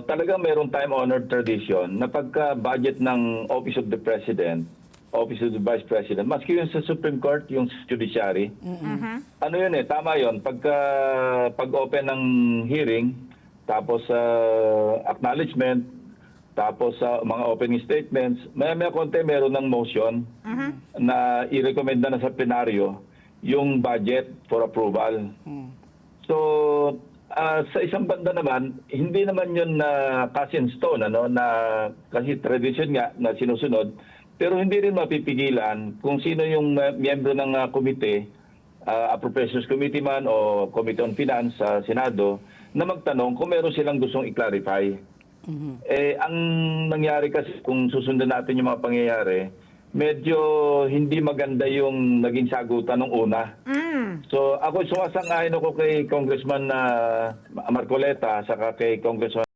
Talagang mayroong time-honored tradition na pagka-budget ng Office of the President, Office of the Vice President, maski yung sa Supreme Court, yung judiciary, ano yun tama yun, pag-open ng hearing, tapos acknowledgement, tapos mga opening statements, maya-maya konti meron ng motion na i-recommenda na sa plenaryo yung budget for approval. So, sa isang banda naman, hindi naman yun na cast in stone, na kasi tradition nga na sinusunod, pero hindi rin mapipigilan kung sino yung miyembro ng komite, Appropriations Committee man o Committee on Finance sa Senado, na magtanong kung meron silang gustong i-clarify. Ang nangyari kasi kung susundan natin yung mga pangyayari, medyo hindi maganda yung naging sagutan ng una. So ako sumasang-ayon ako kay Congressman Marcoleta saka kay Congressman